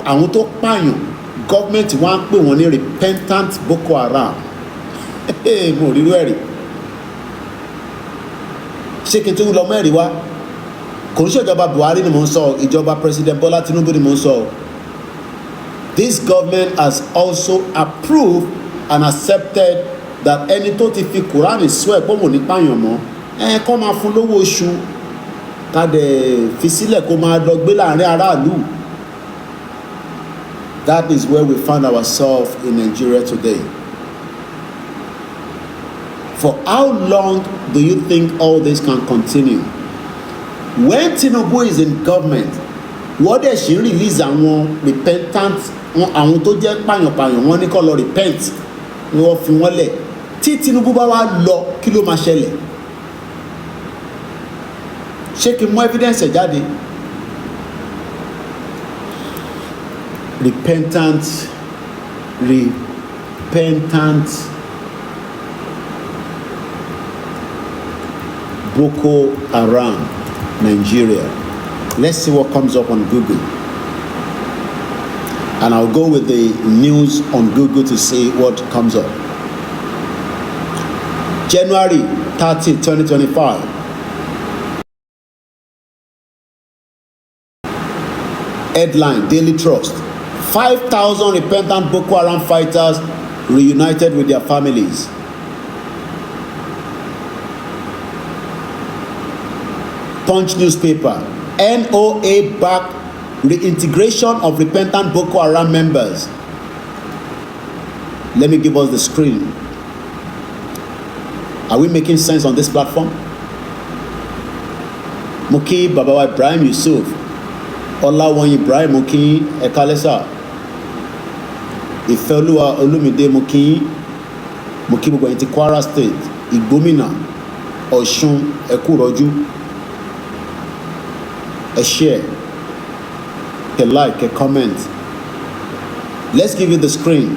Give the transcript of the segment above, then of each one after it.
àwọn tó pààyàn gọ́ọ̀mẹ̀ntì wá ń pè wọ́n ní repentant Boko Haram. Mo rí irú ẹ̀rí. Ṣé kí n tún lọ mẹ́rin wá? Kò ń ṣèjọba Buhari ni mò ń sọ, ìjọba President Bola Tinubu ni mò ń sọ. This government has also approved and accepted that ẹni tó ti fi Quran swear pé òun ní pààyàn mọ́ kó máa fún lówó oṣù ká dẹ̀ fi sílẹ̀ kó máa lọ gbé láàrin aráàlú. That is where we find ourselves in Nigeria today. For how long do you think all this can continue? When Tinubu is in government, wọ́n dẹ̀ ṣì ń release àwọn repentant, àwọn tó jẹ́ pààyàn-pààyàn, wọ́n ní kó lọ repent ni wọ́n fi wọ́n lẹ̀. Tí Tinubu bá wá lọ, kí ló máa ṣẹlẹ̀? Ṣé kí n mú evidence ẹ̀ jáde? Repentant Boko Haram, Nigeria. Let's see what comes up on Google. And I'll go with the news on Google to see what comes up. January 30, 2025. Headline, Daily Trust. 5,000 repentant Boko Haram fighters reunited with their families. Punch newspaper. NOA back reintegration of repentant Boko Haram members. Let me give us the screen. Are we making sense on this platform? Muki Babawa Ibrahim Yusuf. Olayomi Ibrahim Muki Ekalesa. Ifelua Olumide Muki gbogbo ẹ̀yin ti Kwara State, Igbomina, Ọ̀ṣun, Ẹkúrọ̀jú. A share, a like, a comment. Let's give you the screen.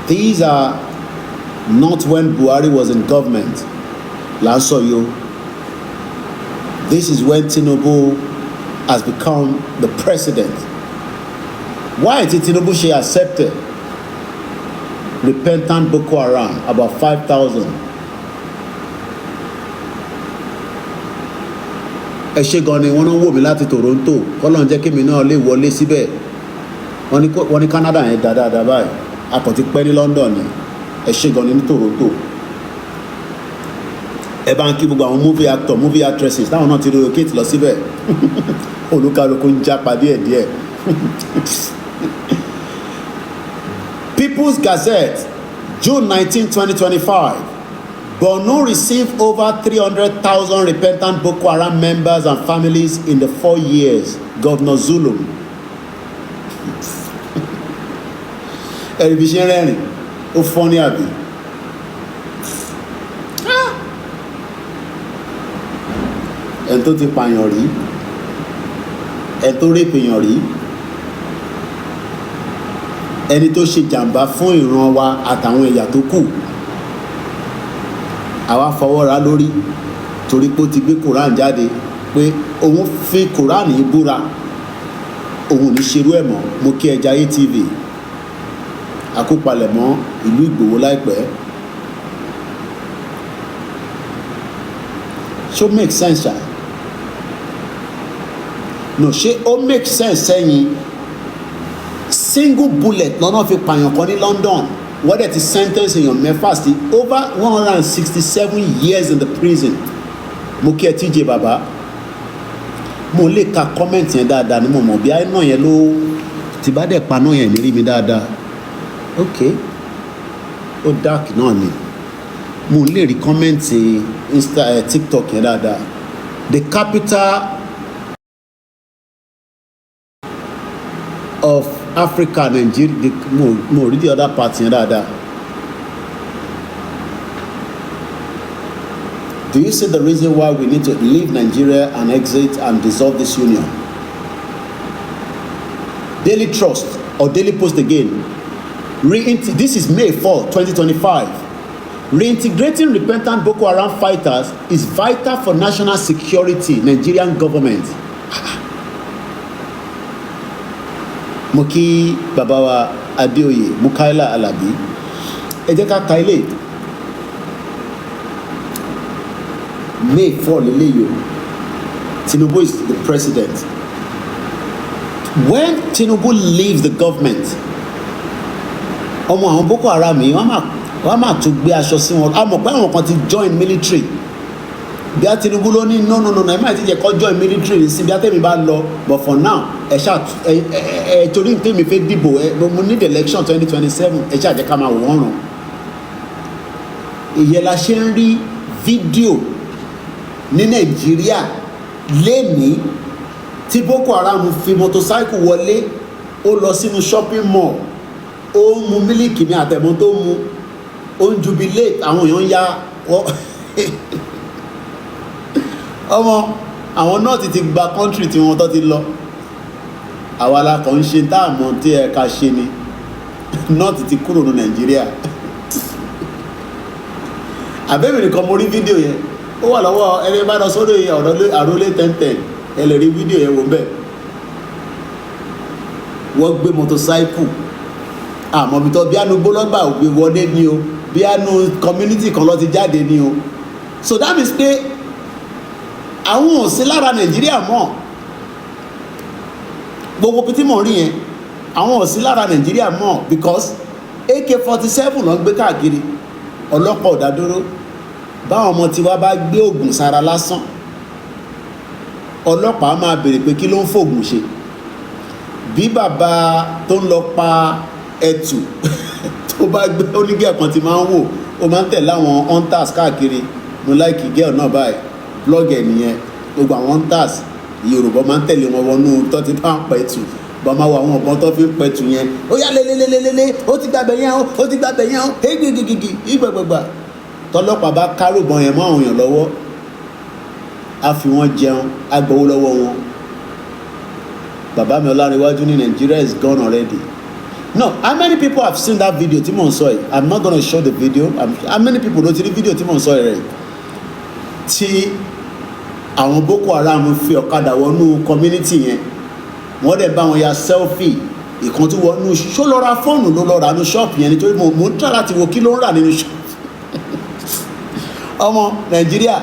These are not when Buhari was in government. Lansoyo. This is when Tinubu has become the president. Why did Tinubu she accepted repentant Boko Haram, about 5,000? Ẹ ṣé gan ni wọ́n ń wò mí láti Toronto, kọ́lọ́n jẹ́ kí mi náà lè wọlé síbẹ̀. Wọ́n ní Canada yẹn dáadáa báyìí, a kàn ti pẹ́ ní London ni. Ẹ ṣé gan ni ní Toronto. Ẹ bá ń kí gbogbo àwọn movie actor, movie actresses táwọn náà ti relocate lọ síbẹ̀. Olúkálùkù ń jápa díẹ̀díẹ̀. People's Gazette, June 19, 2025. Borno received over 300,000 repentant Boko Haram members and families in the 4 years. Governor Zulum. Ẹ̀rìbìṣẹ́ rẹ́rìn, ó fọ́ ní àbí. Ẹni tó ti pààyàn rí, ẹni tó rèpèyàn rí, ẹni tó ṣe jàǹbá fún ìran wa àtàwọn ẹ̀yà tó kù. Àwa fọwọ́ra lórí torí pé ó ti gbé Quran jáde pé òun fi Quran yìí búra òun ní ṣerú ẹ̀ mọ́. Mo kí ẹja ATV àkópalẹ̀ mọ́ ìlú Ìgbòho láìpẹ́. Ṣé ó make sense ṣá? No, ṣé ó make sense sẹ́yìn? Single bullet lọ́nà fi pààyàn kan ní London. Wọ́n dẹ̀ ti sentence èèyàn mẹ́fà sí over 167 years in the prison. Mo kí ẹ TJ bàbá. Mo lè ka comment yẹn dáadáa ni mo mọ̀ bí àìná yẹn ló ti bá dẹ̀ paná yẹn ní rí mi dáadáa. Ok, ó dark náà ni. Mo lè rí comment TikTok yẹn dáadáa. The capital of Africa, Nigeria, mo read the other part yẹn dáadáa. Do you see the reason why we need to leave Nigeria and exit and dissolve this union? Daily Trust or Daily Post again. This is May 4, 2025. Reintegrating repentant Boko Haram fighters is vital for national security, Nigerian government. mo kí bàbá wa Adéoyè Mukaila Alabi ẹ jẹ́ ká ka ilé May 4 lélẹ́yìí o. Tinubu is the president. When Tinubu leaves the government, ọmọ àwọn Boko Haram yìí wọ́n máa tún gbé aṣọ sí wọn. A mọ̀ pé àwọn kan ti join military. Bí a Tinubu ló ní no ẹ má ti jẹ́ kó join military ní síbi àtẹ̀mí bá lọ, but for now ẹ ṣáà torí ní tèmi fẹ́ dìbò mo need election 2027 ẹ ṣáà jẹ́ ká máa wò wọ́n ràn. Ìyẹn la ṣe ń rí fídíò ní Nàìjíríà lẹ́ni tí Boko Haram fi motorcycle wọlé ó lọ sínú shopping mall ó ń mu mílíkì ní àtẹ̀mọ́ tó mu ó ń jubilate àwọn èèyàn ya ọmọ àwọn náà ti gba country tí wọ́n tó ti lọ àwa la kàn ń ṣe táàmù tí ẹ ká ṣe ni north ti kúrò ní Nàìjíríà àbẹ́mi nìkan mo rí fídíò yẹn ó wà lọ́wọ́ ẹni bá lọ sórí àrólé 1010 ẹ lè rí fídíò yẹn wò bẹ́ẹ̀ wọ́n gbé motorcycle àmọ́ bí tọ́ bí ánú gbólọ́gbà ògbé wọlé ni o bí ánú community kan lọ ti jáde ni o so that means pé àwọn ò sí lára Nàìjíríà mọ́ gbogbo pété mọ̀ rí yẹn àwọn ò sí lára Nàìjíríà mọ́ because AK-47 ló ń gbé káàkiri ọlọ́pàá ò dá dúró báwọn ọmọ tiwa bá gbé oògùn sára lásán ọlọ́pàá máa béèrè pé kí ló ń fògùn ṣe bí bàbá tó ń lọ pa ẹtù tó bá gbé onígẹ̀ kan ti máa ń wò ó máa ń tẹ̀lé àwọn hunters káàkiri mo láìkì gẹ́ọ̀ náà báyìí blog ẹ̀ nìyẹn gbogbo àwọn hunters Yorùbá máa ń tẹ̀lé wọn wọnú tó ti bá ń pẹ̀ tù bá máa wọ àwọn ọ̀bọ̀n tó fi ń pẹ̀ tù yẹn ó yá lélelélelélé ó ti gbàgbẹ́ yẹn ó ti gbàgbẹ́ yẹn ó égigigigi ìgbàgbàgbà tọ́lọ́pàá bá kárùbọ̀n yẹn mọ́ àwọn èèyàn lọ́wọ́ á fi wọ́n jẹun á gbowó lọ́wọ́ wọn bàbá mi Ọlárẹ̀wájú ní Nigeria is gone already. No, how many people have seen that video tí mò ń sọ yìí? I'm not gonna show the video. How many people ló ti rí video tí mò ń sọ yìí rẹ̀? Tí àwọn Boko Haram fi ọ̀kadà wọnú community yẹn wọ́n dẹ̀ bá wọn ya selfie ìkan tí wọnú ṣó lọ ra fóònù ló lọ rà nínú ṣọ́ọ̀pù yẹn nítorí mo ń try láti wo kí ló ń rà nínú ṣọ́ọ̀pù ọmọ Nàìjíríà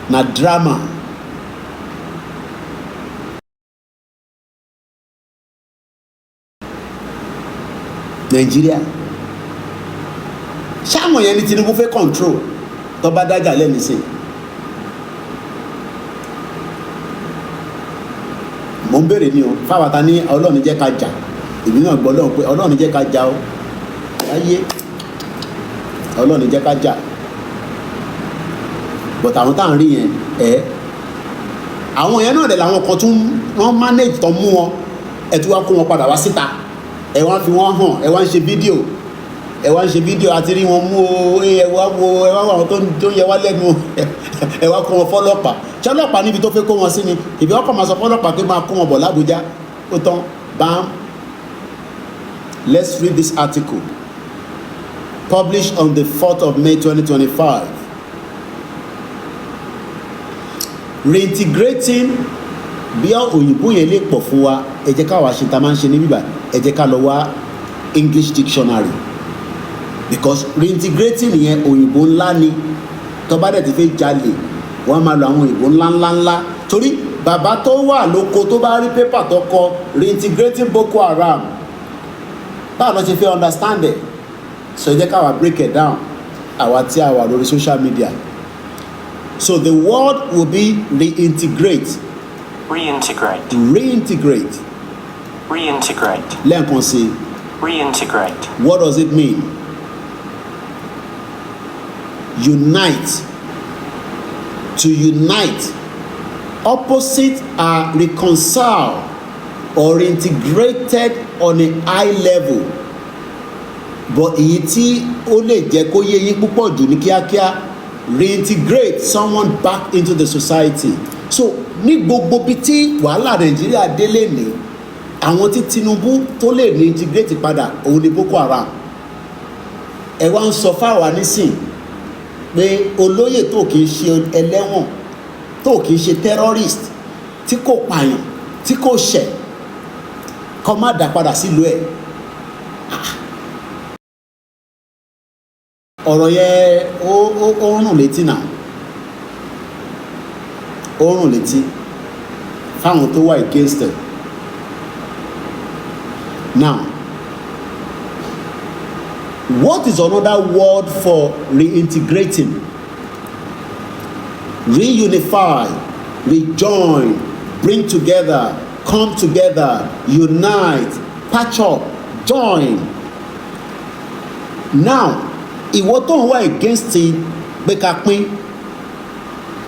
na drama. Nàìjíríà ṣáwọn yẹn ní Tinubu fẹ́ control tó bá dájà lẹ́nu sí mo ń béèrè ní o fáwata ní Ọlọ́run jẹ́ ká jà èmi náà gbọ́ Ọlọ́run pé Ọlọ́run jẹ́ ká jà ó ayé Ọlọ́run jẹ́ ká jà but àwọn tá à ń rí yẹn àwọn yẹn náà dẹ̀ làwọn kan tún wọ́n manage tó mú wọn ẹ̀ tí wọ́n kó wọn padà wá síta ẹ wá fi wọ́n hàn ẹ wá ń ṣe fídíò àti rí wọn mú o ẹ wá àwọn tó ń yẹ wá lẹ́nu ẹ wá kó wọn fọ́lọ́pàá ṣé ọlọ́pàá níbi tó fẹ́ kó wọn sí ni ìbí ọkọ̀ máa sọ fọ́lọ́pàá pé máa kó wọn bọ̀ l'Ábújá ó tán bam. Let's read this article published on the 4th of May 2025. Reintegrating bí òyìnbó yẹn lè pọ̀ fún wa ẹ jẹ́ ká wá ṣe ta máa ń ṣe ní bíbá ẹ jẹ́ ká lọ wá English dictionary because reintegrating yẹn òyìnbó ńlá ni tó bá dẹ̀ ti fẹ́ jalè wọ́n á máa lo àwọn òyìnbó ńláńláńlá torí bàbá tó wà lóko tó bá rí pépà tó kọ reintegrating Boko Haram báwo ló ṣe fẹ́ understand it so ẹ jẹ́ ká wá break it down àwa tí a wà lórí social media so the word will be reintegrate. Reintegrate. Reintegrate. Reintegrate. Lẹ́ẹ̀kan sí. Reintegrate. What does it mean? Unite. To unite. Opposite are reconcile or integrated on a high level. But èyí tí ó lè jẹ́ kó yé yín púpọ̀ jù ní kíákíá reintegrate someone back into the society. So ní gbogbo bí tí wàhálà Nàìjíríà délé ní àwọn tí Tinubu tó lè reintegrate padà òun ni Boko Haram. Ẹ wá ń sọ fáwa nísìn pé olóyè tó kìí ṣe ẹlẹ́wọ̀n tó kìí ṣe terrorist tí kò pààyàn tí kò ṣẹ̀ kó má dá padà sílùú ẹ̀. ọ̀rọ̀ yẹn ó rùn létí náà, ó rùn létí fáwọn tó wà against it. Now, what is another word for reintegrating? Reunify, rejoin, bring together, come together, unite, patch up, join. Now, ìwọ tó ń wá against it pé ká pín,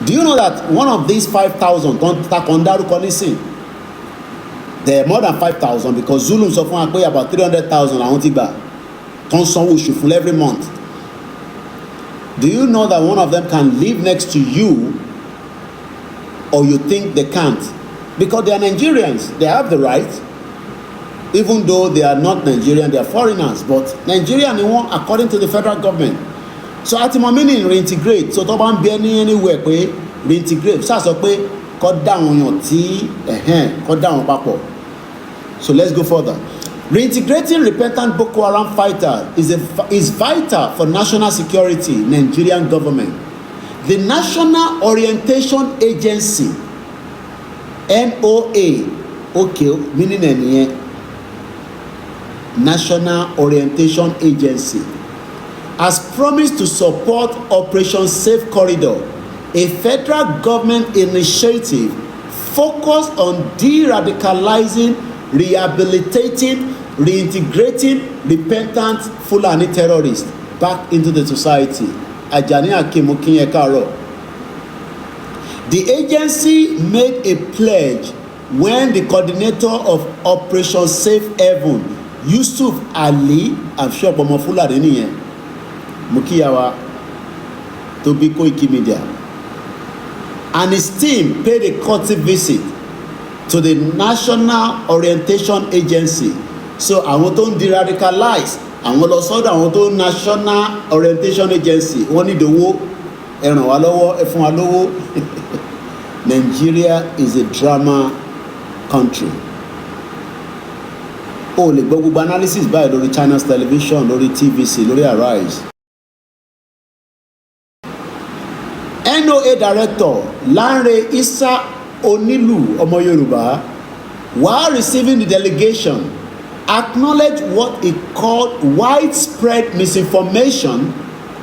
do you know that one of these 5,000 kan dárúkọ nísìn, there are more than 5,000 because Zulum sọ fún wa pé about 300,000 àwọn ti gbà kan sanwó oṣù fún every month. Do you know that one of them can live next to you, or you think they can't? Because they are Nigerians, they have the right, even though they are not Nigerian, they are foreigners, but Nigerian ni wọ́n according to the federal government. So àti mọ̀ meaning reintegrate, so tó bá ń bí ẹni anywhere pé reintegrate, ṣáà sọ pé kó dá àwọn èèyàn tí kó dá àwọn papọ̀. So let's go further. Reintegrating repentant Boko Haram fighter is vital for national security, Nigerian government. The National Orientation Agency, NOA, okay, meaning ẹnìyẹn, National Orientation Agency, has promised to support Operation Safe Corridor, a federal government initiative focused on de-radicalizing, rehabilitating, reintegrating repentant Fulani terrorists back into the society. Ajani Akemokin Ekaro. The agency made a pledge when the coordinator of Operation Safe Haven, Yusuf Ali, I'm sure Bomo Fulani niyen, Mukiyawa, to be Koiki Media, and his team paid a courtesy visit to the National Orientation Agency. So àwọn tó ń de-radicalize, àwọn lọ sọ́dọ̀ àwọn tó National Orientation Agency, wọ́n ní ìdòwò, ẹ ràn wá lọ́wọ́, ẹ fún wa lówó. Nigeria is a drama country. O lè gbọ́ gbogbo analysis báyìí lórí China's television, lórí TVC, lórí Arise. NOA Director Lanre Isa Onilu ọmọ Yorùbá, while receiving the delegation, acknowledged what he called widespread misinformation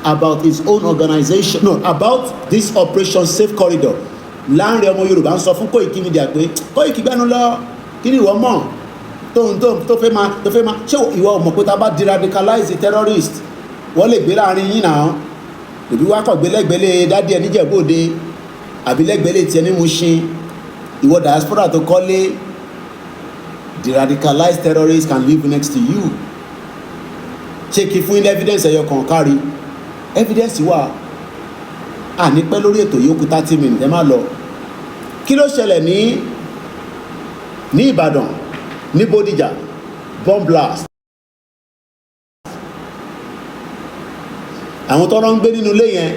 about his own organization, no, about this Operation Safe Corridor. Lanre ọmọ Yorùbá ń sọ fún Koiki Media pé Koiki gbẹ́nu lọ, kí ni ìwọ mọ̀ tó fẹ́ máa ṣé ìwọ mọ̀ pé tá a bá de-radicalize terrorist wọ́n lè gbé láàrin yín náà, òbí wá kọ̀ gbé lẹ́gbẹ̀lẹ́ dádì ẹ̀ níjẹ̀bọ́dé àbí lẹ́gbẹ̀lẹ́ tiẹ̀ ní Mushin, ìwọ diaspora tó kọ́lé, the radicalized terrorists can live next to you. Ṣé kí fún ilé evidence ẹ̀yọ kan kárí? Evidence wà. Ní pẹ́ lórí ètò yìí ó kù 30 minutes ẹ má lọ. Kí ló ṣẹlẹ̀ ní Ìbàdàn, ní Bódìjà, bomb blast. Àwọn tọ́rọ ń gbé nínú ilé yẹn,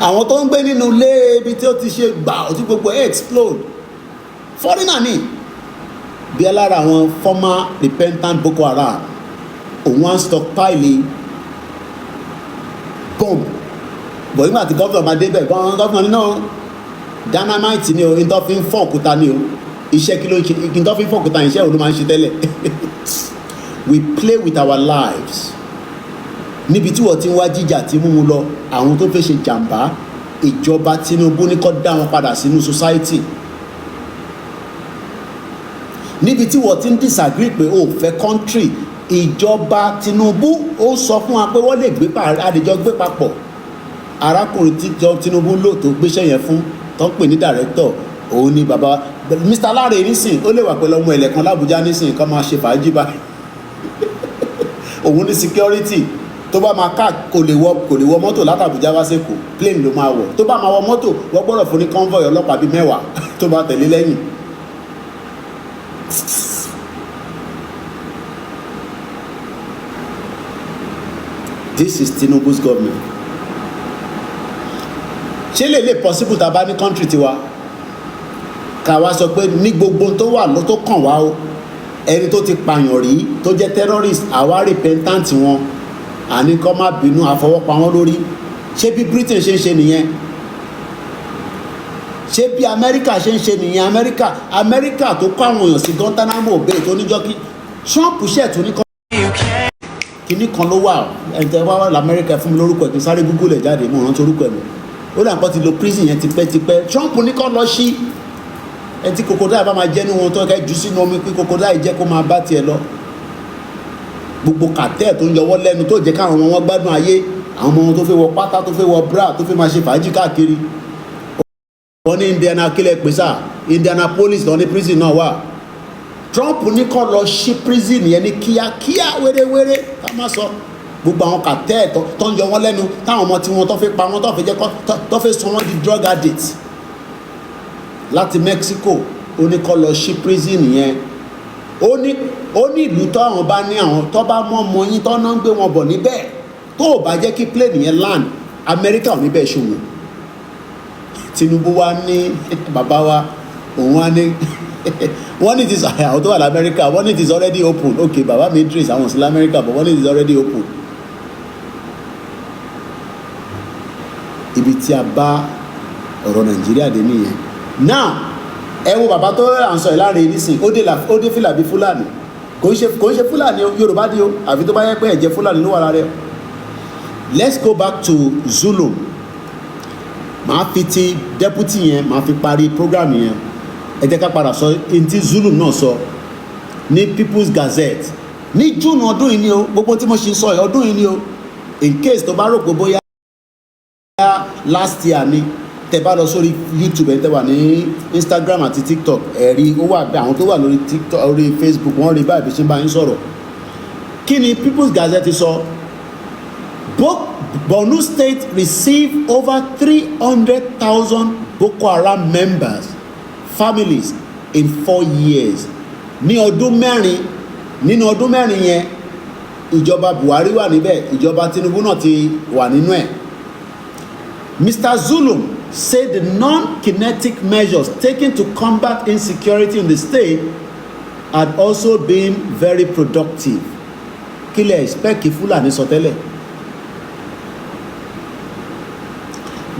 àwọn tó ń gbé nínú ilé ibi tí ó ti ṣe gbà ó tí gbogbo ẹ̀ explode, foreigner ni, bí alára àwọn former repentant Boko Haram, òun wá ń stockpile bomb. Bọ̀ nígbà tí gọ́ọ̀nà máa débẹ̀, gọ́ọ̀nà ní náà dynamite ni o, ìtọ́ fi ń fọ́ òkúta ni o, iṣẹ́ kí ló ń ṣe, ìtọ́ fi ń fọ́ òkúta iṣẹ́ òun ló máa ń ṣe tẹ́lẹ̀. We play with our lives. Níbi tí wọ́n ti ń wá jíjà tí mú lọ, àwọn tó fẹ́ ṣe jàǹbá, ìjọba Tinubu ní kó dá wọn padà sínú society. Níbi tí wọ́n ti ń disagree pé ó fẹ́ country, ìjọba Tinubu ó sọ fún wa pé wọ́n lè gbé àdìjọ gbé papọ̀. Arákùnrin tí Tinubu lò tó gbéṣẹ́ yẹn fún tó ń pè ní director, òun ni bàbá Mr. Lanre nísìn, ó lè wà pẹ̀lú ọmọ ẹ̀lẹ́kan l'Abuja nísìn kó máa ṣe fàájì báyìí. Òun ní security, tó bá máa ká kò lè wọ mọ́tò látàbújá wá sẹ́kọ̀ọ́, plane ló máa wọ̀. Tó bá máa wọ mọ́tò wọ́n gbọ́dọ̀ fún ní convoy ọlọ́pàá bíi 10 tó bá tẹ̀lé lẹ́yìn. This is Tinubu's government. Ṣé lè possible tá a bá ní country tiwa? ká wá sọ pé ní gbogbo tó wà ló tó kàn wá o ẹni tó ti pààyàn rí tó jẹ́ terrorist àwa repentant wọn àní kọ́ má bínú àfọwọ́pa wọn lórí. Ṣé bí Britain ṣe ń ṣe nìyẹn? Ṣé bí Amẹ́ríkà ṣe ń ṣe nìyẹn? Amẹ́ríkà tó kọ́ àwọn èèyàn sí Guantanamo Bay tó níjọ́ kí Trump ṣẹ̀tún ní kíní kan ló wà ẹ̀ǹtẹ̀ wá lamẹ́ríkà fún mi lórúkọ ẹ̀ kí n sáré Google ẹ̀ jáde mo rántí orúkọ ẹ̀ mi ó dà nǹkan ti lo prison yẹn tipẹ́tipẹ́. Trump ní kọ́ lọ sí ẹ tí crocodile bá máa jẹ́ ní wọn tó kẹ́ jù sínú omi pé crocodile jẹ́ kó máa bá tiẹ̀ lọ. Gbogbo kàtẹ́ tó ń yọwọ́ lẹ́nu tó jẹ́ káwọn ọmọ wọn gbádùn ayé àwọn ọmọ wọn tó fẹ́ wọ pátá tó fẹ́ wọ bra tó fẹ́ máa ṣe fàájì káàkiri. Wọ́n ní Indianapolis pèsè Indianapolis lọ ní prison náà wà. Trump ní kọ́ lọ sí prison yẹn ní kíákíá wéréwéré ká má sọ gbogbo àwọn kàtẹ́ tó ń yọ wọ́n lẹ́nu táwọn ọmọ tí wọ́n tó fẹ́ pa wọ́n tó fẹ́ jẹ́ tó fẹ́ sọ wọ́n di drug addict láti Mexico ó ní kọ́ lọ sí prison yẹn ó ní ìlú tó àwọn bá ní àwọn tó bá mọ́ ọmọ yín tó náà ń gbé wọn bọ̀ níbẹ̀ tó ò bá jẹ́ kí plane yẹn land Amẹ́ríkà ò ní bẹ́ẹ̀ ṣòwò. Tinubu wa ní bàbá wa òun wa ní wọ́n ní ti àwọn tó wà lamẹ́ríkà wọ́n ní ti is already open okay bàbá mi trace àwọn sí lamẹ́ríkà but wọ́n ní ti is already open. Ibi tí a bá ọ̀rọ̀ Nàìjíríà dé nìyẹn. Now ẹ wo bàbá tó à ń sọ ìlànà ìrísìn ó dé fìlà bí Fúlàní kò ń ṣe Fúlàní Yorùbá ni o àfi tó bá yẹ pé ẹ̀jẹ̀ Fúlàní ló wà lára ẹ̀. Let's go back to Zulum. Màá fi ti deputy yẹn màá fi parí program yẹn. Ẹ jẹ́ ká padà sọ ntí Zulum náà sọ ní People's Gazette ní June ọdún yìí ni o gbogbo tí mo ṣe sọ ọdún yìí ni o in case tó bá rò pé bóyá last year ni tẹ́ bá lọ sórí YouTube ẹ tẹ́ wà ní Instagram àti TikTok ẹ rí ó wà bẹ́ẹ̀ àwọn tó wà lórí TikTok orí Facebook wọ́n rí báyìí bí ṣe ń bá yín sọ̀rọ̀. Kí ni People's Gazette sọ? Borno State received over 300,000 Boko Haram members families in 4 years. Ní ọdún mẹ́rin nínú ọdún mẹ́rin yẹn ìjọba Buhari wà níbẹ̀ ìjọba Tinubu náà ti wà nínú ẹ̀. Mr. Zulum said the non-kinetic measures taken to combat insecurity in the state had also been very productive. Kí lẹ expect kí Fúlàní sọ tẹ́lẹ̀?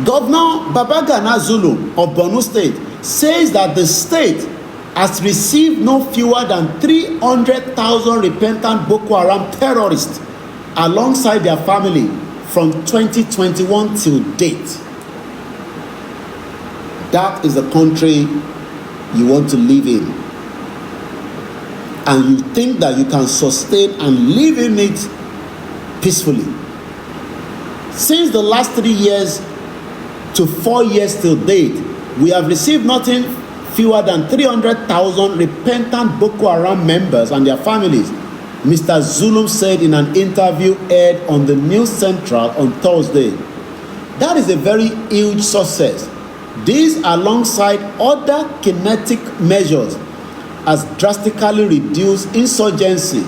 Governor Babagana Zulum of Borno State says that the state has received no fewer than 300,000 repentant Boko Haram terrorists alongside their family from 2021 till date. That is the country you want to live in. And you think that you can sustain and live in it peacefully. Since the last 3 years to 4 years till date, we have received nothing fewer than 300,000 repentant Boko Haram members and their families, Mr. Zulum said in an interview aired on the News Central on Thursday. That is a very huge success. This, alongside other kinetic measures, has drastically reduced insurgency.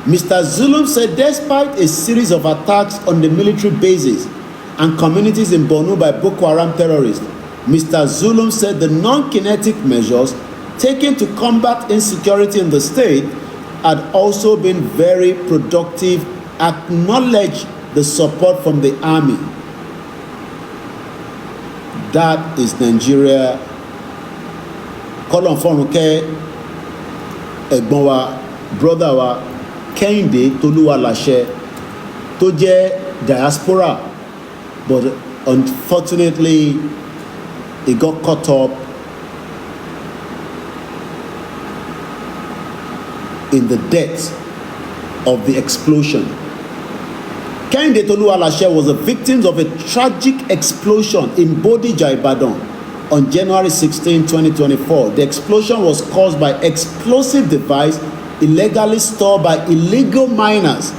Mr. Zulum said despite a series of attacks on the military bases and communities in Borno by Boko Haram terrorists, Mr. Zulum said the non-kinetic measures taken to combat insecurity in the state had also been very productive, acknowledged the support from the army. That is Nigeria. Kọ́lọ̀ fọ́run kẹ́ ẹ̀gbọ́n wa brother wa Kẹ́hìndé Tolúwaláṣẹ tó jẹ́ diaspora, but unfortunately he got caught up in the death of the explosion. Kẹ́hìndé Tolúwaláṣẹ was a victim of a tragic explosion in Bodija, Ibadan on January 16, 2024. The explosion was caused by explosive device illegally stored by illegal miners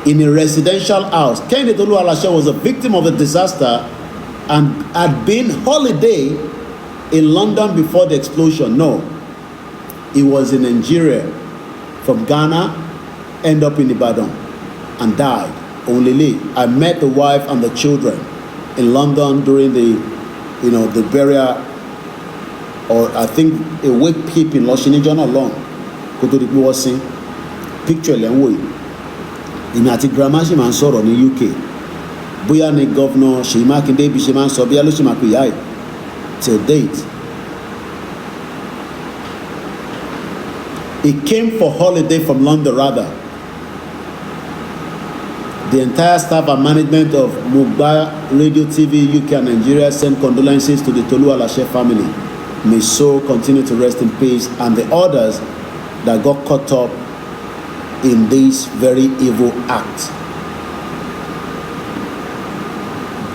in a residential house. Kẹ́hìndé Tolúwaláṣẹ was a victim of the disaster and had been holiday in London before the explosion. No, he was in Nigeria from Ghana, ended up in Ibadan and died. Only I met the wife and the children in London during the burial or I think a wake keeping lọ ṣe níjọ́ náà lọ́hùn kó tó di pé wọ́n sin picture lẹ́wọ̀ yìí ìmì àti grandma ṣì máa ń sọ̀rọ̀ ní UK bóyá ni governor Ṣèyí Mákindé bí ṣe máa ń sọ bóyá ló ṣì máa pè yá ẹ̀ till date. He came for holiday from London rather. The entire staff and management of Mugba Radio TV UK and Nigeria send condolences to the Tolu Alashe family. May soul continue to rest in peace, and the others that got caught up in this very evil act.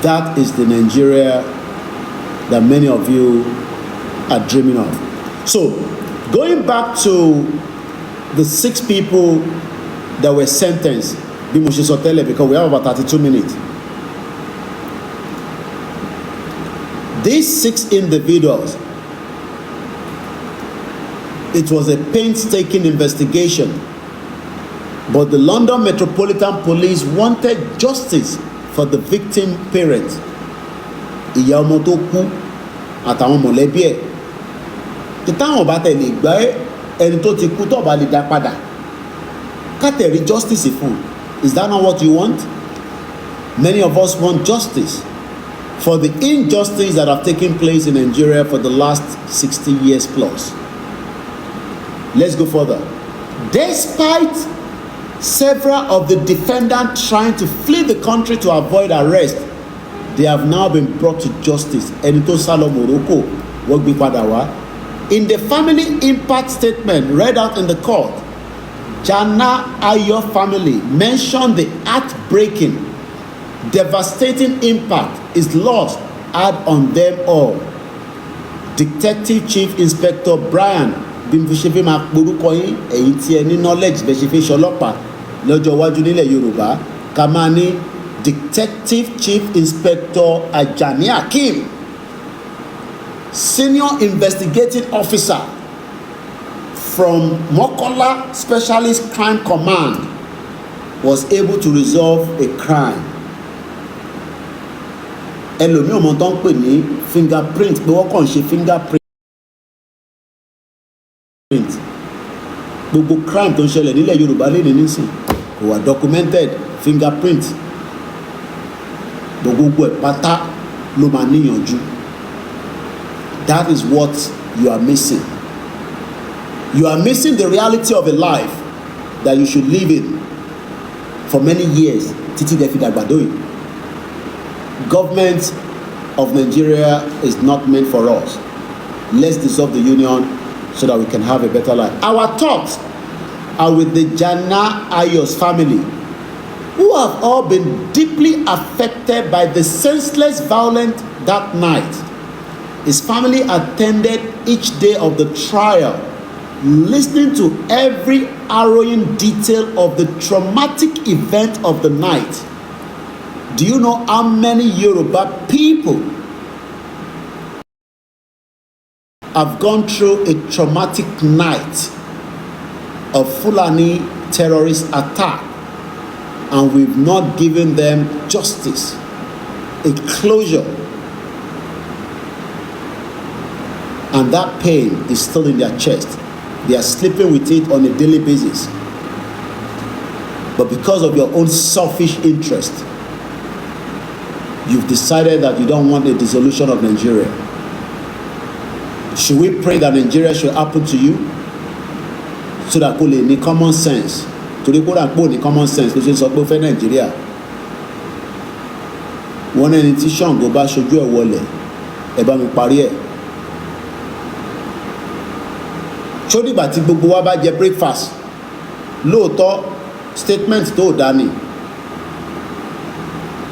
That is the Nigeria that many of you are dreaming of. So, going back to the 6 people that were sentenced, because we have about 32 minutes. These 6 individuals, it was a painstaking investigation, but the London Metropolitan Police wanted justice for the victim parents. Ìyá ọmọ tó kú àtàwọn mọ̀lẹ́bí ẹ̀. Tí táwọn bá tẹ̀lé gbá ẹni tó ti kú tó bá lè dá padà. Ká tẹ̀rí justice fún. Is that not what you want? Many of us want justice for the injustice that have taken place in Nigeria for the last 60 years plus. Let's go further. Despite several of the defendants trying to flee the country to avoid arrest, they have now been brought to justice. Enito Salo Morocco, Wogbi Padawa. In the family impact statement read out in the court, Jana Ayo family mentioned the heartbreaking, devastating impact his loss had on them all. Detective Chief Inspector Brian Bimfushefe Makburukoyin, èyí tí ẹ ní knowledge bẹ́ẹ̀ ṣe fi ṣọlọ́pàá lọ́jọ́ iwájú nílẹ̀ Yorùbá, ká máa ní Detective Chief Inspector Ajani Akeem, Senior Investigating Officer from Mokola Specialist Crime Command, was able to resolve a crime. Ẹlòmíì ọmọ tó ń pè ní fingerprint, pé wọ́n kàn ṣe fingerprint. Gbogbo crime tó ń ṣẹlẹ̀ nílẹ̀ Yorùbá lè ní nísìn kò wà documented fingerprint. Gbogbo ẹ̀ pátá ló máa níyànjú. That is what you are missing. You are missing the reality of a life that you should live in for many years. Títí dẹ́ fi dàgbà dóyè. Government of Nigeria is not meant for us. Let's dissolve the union so that we can have a better life. Our thoughts are with the Jana Ayos family, who have all been deeply affected by the senseless violence that night. His family attended each day of the trial, listening to every harrowing detail of the traumatic event of the night. Do you know how many Yoruba people have gone through a traumatic night of Fulani terrorist attack, and we've not given them justice, a closure, and that pain is still in their chest. They are sleeping with it on a daily basis. But because of your own selfish interest, you've decided that you don't want a dissolution of Nigeria. Should we pray that Nigeria should happen to you so that kò lè ní common sense? Torí kó rà pò ní common sense ló ṣe sọ pé ó fẹ́ Nigeria. Wọ́n ní ẹni tí Ṣàngó bá ṣojú ẹ̀ wọlẹ̀, ẹ bá mi parí ẹ̀. Ṣó dìgbà tí gbogbo wa bá jẹ breakfast? Lóòótọ́ statement tó dání.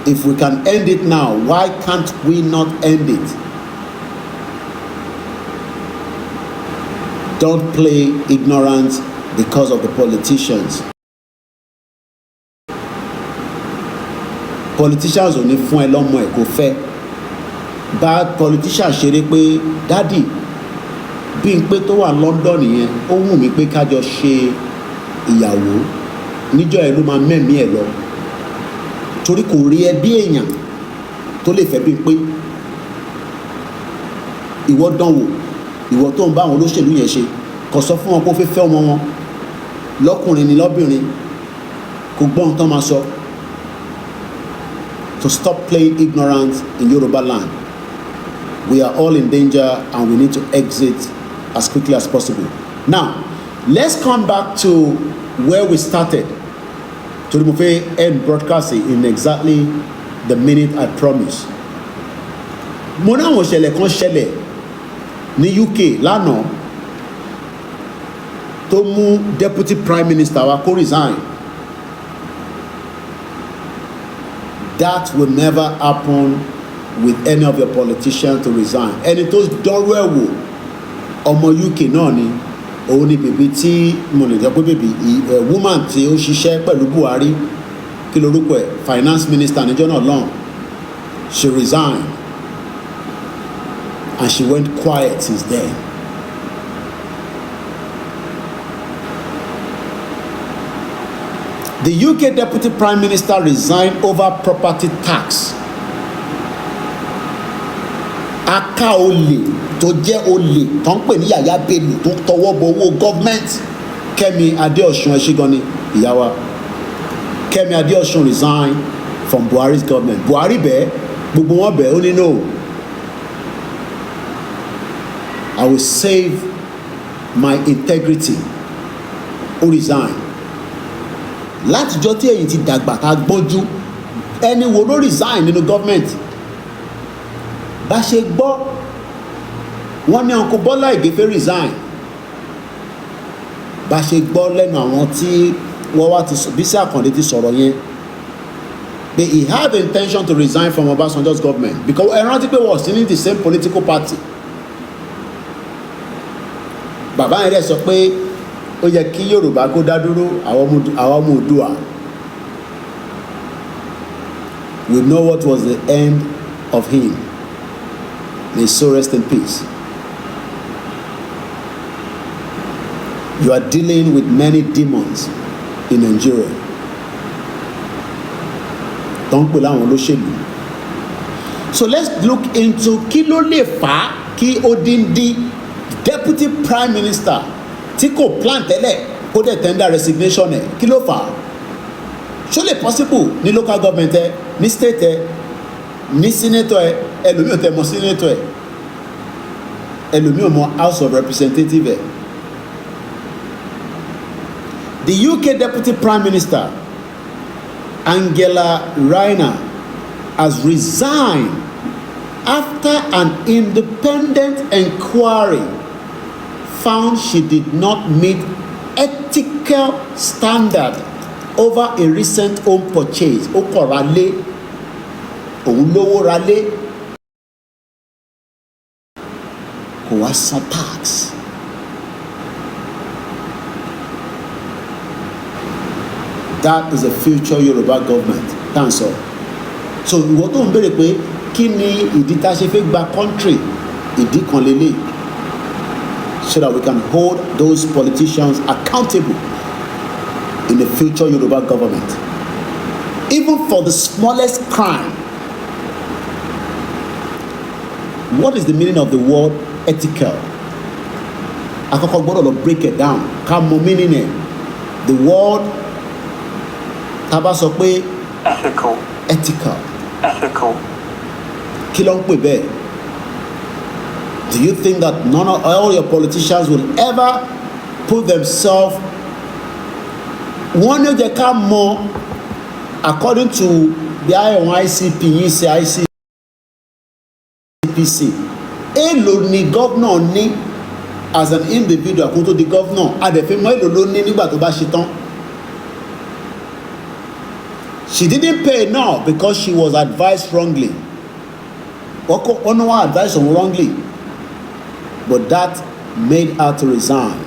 If we can end it now, why can't we not end it? Don't play ignorance because of the politicians. Politicians ò ní fún ẹ lọ́mọ ẹ̀ kò fẹ́. Bá politicians ṣeré pé dádì bí n pé tó wà London yẹn ó wù mí pé kájọ ṣe ìyàwó níjọ́ ẹ̀ ló máa mẹ́mí ẹ̀ lọ. Torí kò rí ẹ bí èèyàn tó lè fẹ́ bí pé ìwọ dánwò ìwọ tó ń bá àwọn olóṣèlú yẹn ṣe kò sọ fún wọn kó fẹ́ fẹ́ ọmọ wọn lọ́kùnrin ni lọ́bìnrin kò gbọ́ ohun tó máa sọ. To stop playing ignorance in Yoruba land. We are all in danger and we need to exit as quickly as possible. Now, let's come back to where we started. To the buffet end broadcasting in exactly the minute I promised. Mo ní àwọn ìṣẹ̀lẹ̀ kan ṣẹlẹ̀ ní UK lánàá tó mú deputy prime minister wa kó resign. That will never happen with any of your politicians to resign. Ẹni tó dọ́rọ́ ẹ̀ wò ọmọ UK náà ni òun ni bèbí tí mo lè jẹ́ pé bèbí woman tí ó ṣiṣẹ́ pẹ̀lú Buhari kí lorúkọ ẹ̀ finance minister níjọ́ náà lọ́hùn. She resigned and she went quiet since then. The UK Deputy Prime Minister resigned over property tax. Aka olè tó jẹ́ olè tó ń pè ní Yàyà Bello tó tọwọ́ bọ owó gọ́ọ̀mẹ́ntì. Kẹ́mi Adéọ̀sùn ẹ̀ṣígan ìyá wa. Kẹ́mi Adéọ̀sùn resigned from Buhari's government. Buhari bẹ́ẹ̀ gbogbo wọn bẹ́ẹ̀ ó ní no. I will save my integrity. Ó resign. Látijọ́ tí èyí ti dàgbà tá a gbọ́njú ẹni wo ló resign nínú gọ́ọ̀mẹ̀ntì bá ṣe gbọ́ wọ́n ní Uncle Bọ́lá Ìgè fẹ́ resign bá ṣe gbọ́ lẹ́nu àwọn tí wọ́n wá ti Bísí Àkàndé ti sọ̀rọ̀ yẹn pé he had the intention to resign from Obasanjo's government because ẹ rántí pé wọ́n sí ní the same political party. Bàbá yẹn dẹ̀ sọ pé ó yẹ kí Yorùbá kó dá dúró àwọn ọmọ Oòduà. We know what was the end of him. May so rest in peace. You are dealing with many demons in Nigeria. Don't pè láwọn olóṣèlú. So let's look into kí ló lè fà á kí odindi deputy prime minister tí kò plan tẹ́lẹ̀ kó dẹ̀ tender resignation ẹ̀ kí ló fà á ṣó lè possible ní local government ẹ ní state ẹ ní senator ẹ ẹlòmíì ò tẹ mọ senator ẹ ẹlòmíì ò mọ house of representative ẹ. The UK deputy prime minister Angela Rayner has resigned after an independent inquiry found she did not meet ethical standard over a recent home purchase. Ó kọ̀ ra lé, òun lówó ra lé, kò wá san tax. That is the future Yoruba government. That's all. So ìwọ tó ń béèrè pé kí ni ìdí tá a ṣe fẹ́ gba country ìdí kan lélẹ̀ so that we can hold those politicians accountable in the future Yoruba government. Even for the smallest crime. What is the meaning of the word ethical? Àkọ́kọ́ gbọ́dọ̀ lọ break it down. Ká mọ meaning ẹ̀. The word tá bá sọ pé ethical. Ethical. Ethical. Kí ló ń pè bẹ́ẹ̀? Do you think that all your politicians will ever put themselves wọ́n ní ó jẹ́ ká mọ̀ according to the ICP yìí ṣe ICPC èlò ni governor ní as an individual kó tó di governor adẹ̀fẹ́ mọ́ èlò ló ní nígbà tó bá ṣe tán. She didn't pay enough because she was advised wrongly. Wọ́n ní wọ́n advised her wrongly, but that made her to resign.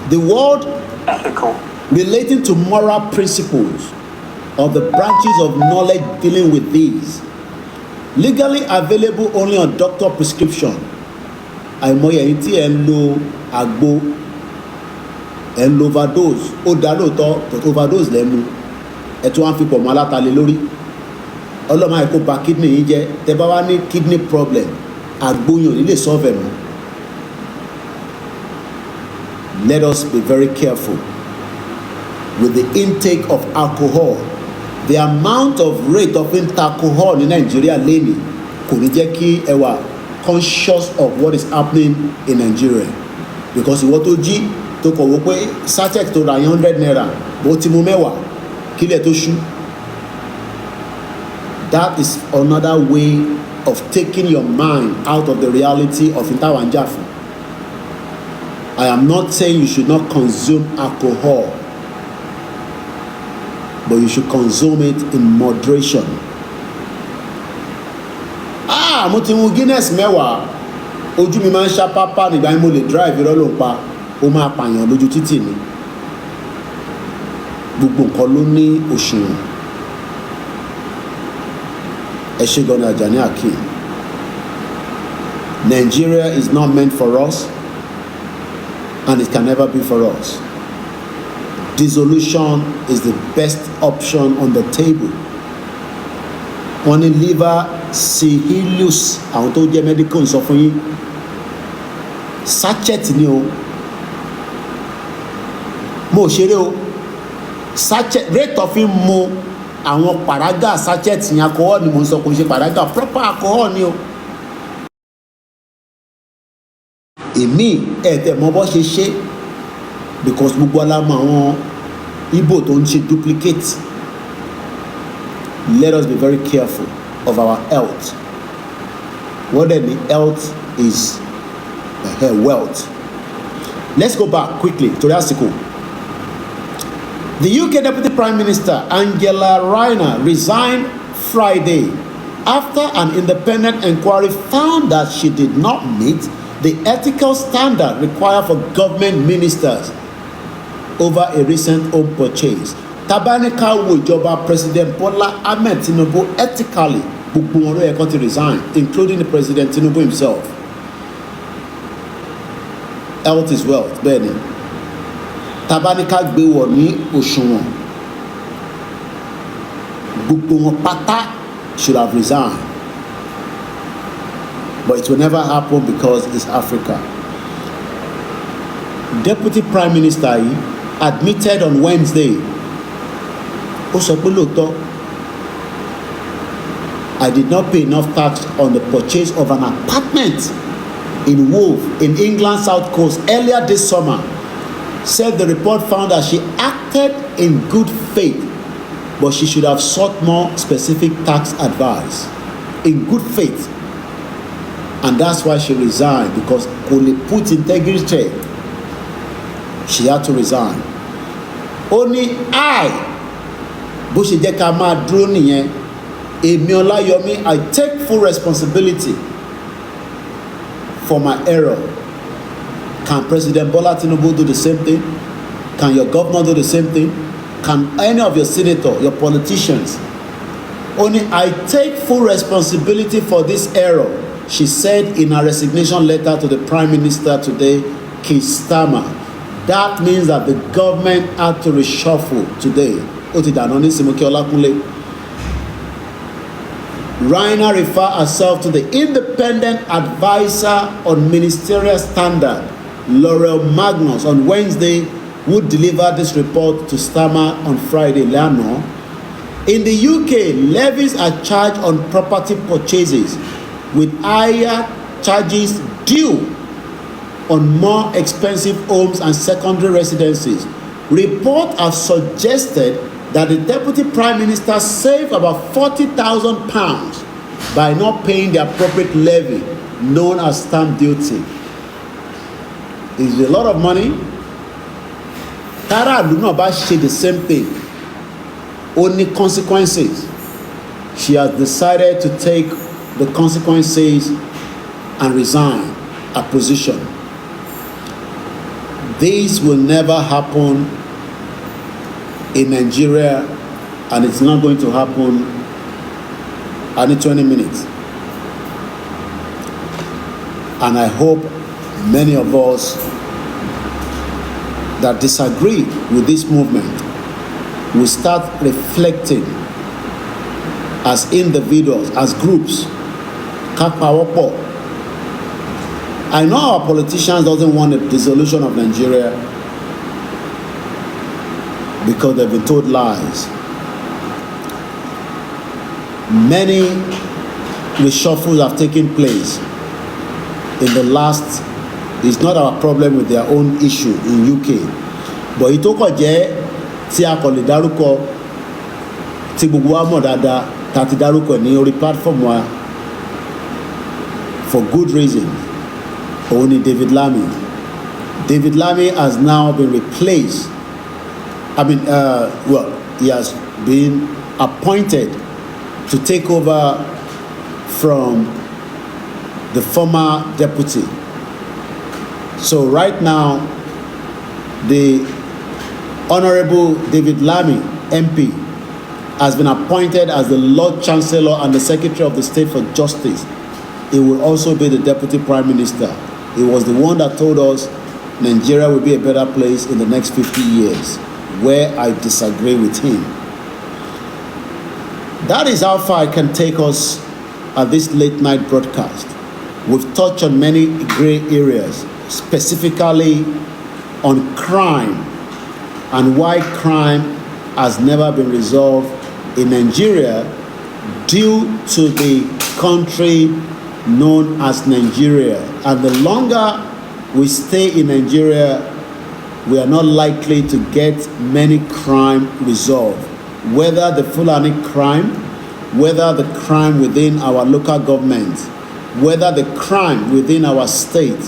The word ethical relating to moral principles of the branches of knowledge dealing with these, legally available only on doctor prescription. Àìmọye ẹ̀yin tí ẹ̀ ń lo àgbo ẹ̀ ń lo overdose ó dá lóòótọ́ but overdose lẹ́mu ẹ̀ tí wọ́n fi pọ̀ mọ́ alátalẹ̀ lórí ọlọ́mọ àìkó ba kidney yín jẹ́ tẹ́ bá wá ní kidney problem àgbóyàn nílé solve ẹ̀ mọ́. Let us be very careful with the intake of alcohol. The amount of rate of alcohol in Nigeria lẹ́nìí kò ní jẹ́ kí ẹ wà conscious of what is happening in Nigeria, because ìwọ tó jí tó kọ̀ wọ́ pé sachet tó ra 100 naira bó ti mú mẹ́wàá kílẹ̀ tó ṣú. That is another way of taking your mind out of the reality of intawanjafu. I am not saying you should not consume alcohol, but you should consume it in moderation. Mo ti mu Guinness mẹ́wàá, ojú mi máa ń ṣá pápá nígbà yẹn mo lè drive irọ́ ló ń pa, ó máa pààyàn lójú títì ni. Gbogbo nǹkan ló ní òṣùwọ̀n. Ẹ ṣé gan-an Ajani Akeem. Nigeria is not meant for us, and it can never be for us. Dissolution is the best option on the table. Wọ́n ní liver cirrhosis, àwọn tó jẹ́ medical ń sọ fún yín. Sachet ni o. Mo ṣeré o. Sachet rate of him mu àwọn paraga sachet yẹn alcohol ni mo ń sọ, kò ṣe paraga proper alcohol ni o. Èmi ẹ̀tẹ̀ mọ bọ́ ṣe ṣe, because gbogbo alámọ̀ àwọn Igbo tó ń ṣe duplicate. Let us be very careful of our health. What then the health is wealth. Let's go back quickly to the article. The UK Deputy Prime Minister Angela Rayner resigned Friday after an independent inquiry found that she did not meet the ethical standard required for government ministers over a recent home purchase. Tabanika wo ìjọba President Bola Ahmed Tinubu ethically, gbogbo wọn ló yẹ kó ti resign, including the President Tinubu himself. Health is wealth, bẹ́ẹ̀ ni. Tabanika gbé wọ̀ ní òṣùwọ̀n, gbogbo wọn pátá should have resigned. But it will never happen because it's Africa. Deputy Prime Minister admitted on Wednesday, ó sọ pé lóòótọ́, I did not pay enough tax on the purchase of an apartment in Wolf in England's South Coast earlier this summer. Said the report found that she acted in good faith, but she should have sought more specific tax advice. In good faith. And that's why she resigned, because kò lè put integrity. She had to resign. Only bó ṣe jẹ́ ká máa dúró nìyẹn, èmi Ọláyọmí, I take full responsibility for my error. Can President Bola Tinubu do the same thing? Can your governor do the same thing? Can any of your senators, your politicians? Only I take full responsibility for this error, she said in her resignation letter to the Prime Minister today, Keir Starmer. That means that the government had to reshuffle today. Rayner referred herself to the independent advisor on ministerial standard, Laurel Magnus, on Wednesday, who delivered this report to Starmer on Friday. Leano. In the UK, levies are charged on property purchases with higher charges due on more expensive homes and secondary residences. Reports have suggested that the Deputy Prime Minister saved about £40,000 by not paying the appropriate levy known as stamp duty. It's a lot of money. Tara Lunaba did the same thing. Only consequences. She has decided to take the consequences and resign her position. This will never happen in Nigeria, and it's not going to happen any 20 minutes. And I hope many of us that disagree with this movement will start reflecting as individuals, as groups, ká pawọ́pọ̀ I know our politicians doesn't want a dissolution of Nigeria because they've been told lies. Many reshuffles have taken place in the last. It's not our problem with their own issue in UK, but ìtókọ̀ jẹ́ tí a kò lè dárúkọ tí gbogbo wa mọ̀ dáadáa tá a ti dárúkọ ní orí platform wa for good reason. Òun ni David Lammy. David Lammy has now been replaced. He has been appointed to take over from the former deputy. So right now, the Honorable David Lammy, MP, has been appointed as the Lord Chancellor and the Secretary of the State for Justice. He will also be the Deputy Prime Minister. He was the one that told us Nigeria will be a better place in the next 50 years, where I disagree with him. That is how far I can take us at this late night broadcast. We've touched on many gray areas, specifically on crime and why crime has never been resolved in Nigeria due to the country known as Nigeria. And the longer we stay in Nigeria, we are not likely to get many crime resolved. Whether the Fulani crime, whether the crime within our local government, whether the crime within our state,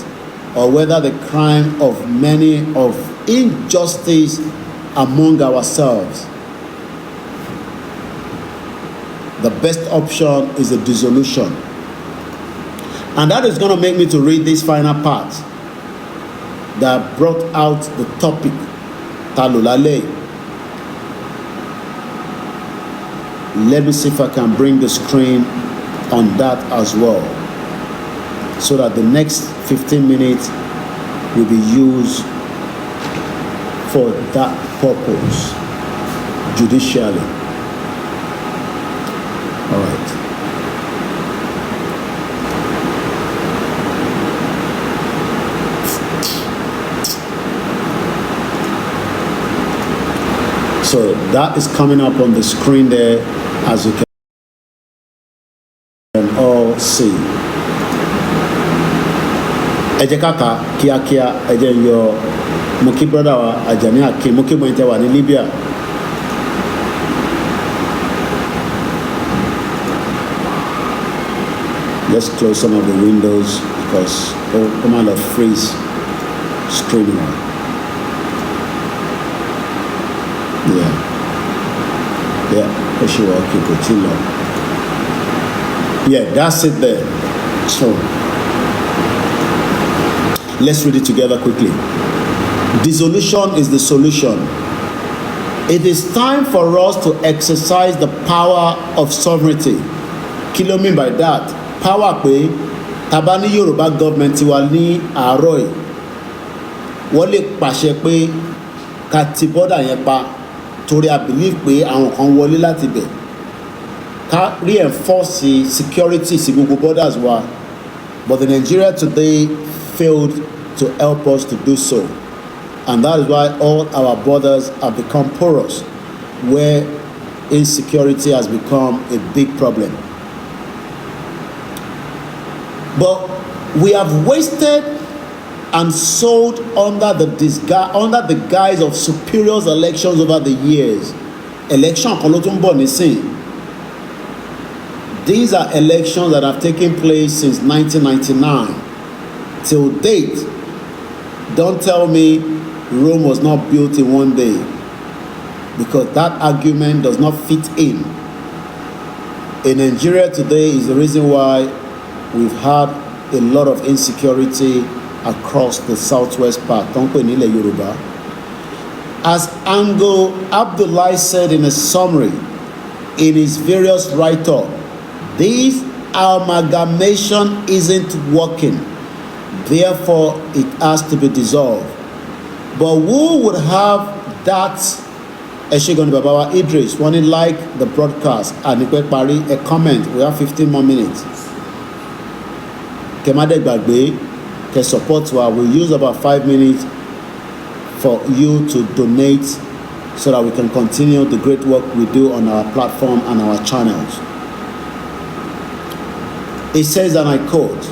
or whether the crime of many of injustice among ourselves, the best option is a dissolution. And that is going to make me to read this final part that brought out the topic, Talulale. Let me see if I can bring the screen on that as well, so that the next 15 minutes will be used for that purpose judicially. All right. So that is coming up on the screen there, as you can all see. Ẹ jẹ́ ká kà kíákíá, ẹ jẹ́ n yọ mo kí brother wa Ajani Akin, mo kí mo tẹ́ wà ní Libya. Let's close some of the windows because come on, of freeze streaming. Yeah, push you okay, continue. Yeah, that's it there. So let's read it together quickly. Dissolution is the solution. It is time for us to exercise the power of sovereignty. Kí ló mean by that? Power pé tàbá ní Yorùbá government wa ní àárọ̀ yìí, wọ́n lè pàṣẹ pé ká ti border yẹn pa torí I believe pé àwọn kan wọlé láti bẹ̀, ká reinforce security sí gbogbo borders wa, but the Nigeria today failed to help us to do so, and that is why all our borders have become porous, where insecurity has become a big problem. But we have wasted and sold under the guise of superior elections over the years. Election kan ló tún bọ̀ nísìn. These are elections that have taken place since 1999 till date. Don't tell me Rome was not built in one day, because that argument does not fit in. In Nigeria today is the reason why we've had a lot of insecurity across the southwest part. Don't pè nílẹ̀ Yorùbá. As Ango Abdullahi said in a summary in his various write-up, this amalgamation isn't working. Therefore, it has to be dissolved. But who would have that? Eshegon Babawa Idris, want to like the broadcast and Pari a comment. We have 15 more minutes. Kemade Gbagbe, the support wa. We'll use about 5 minutes for you to donate so that we can continue the great work we do on our platform and our channels. It says, and I quote,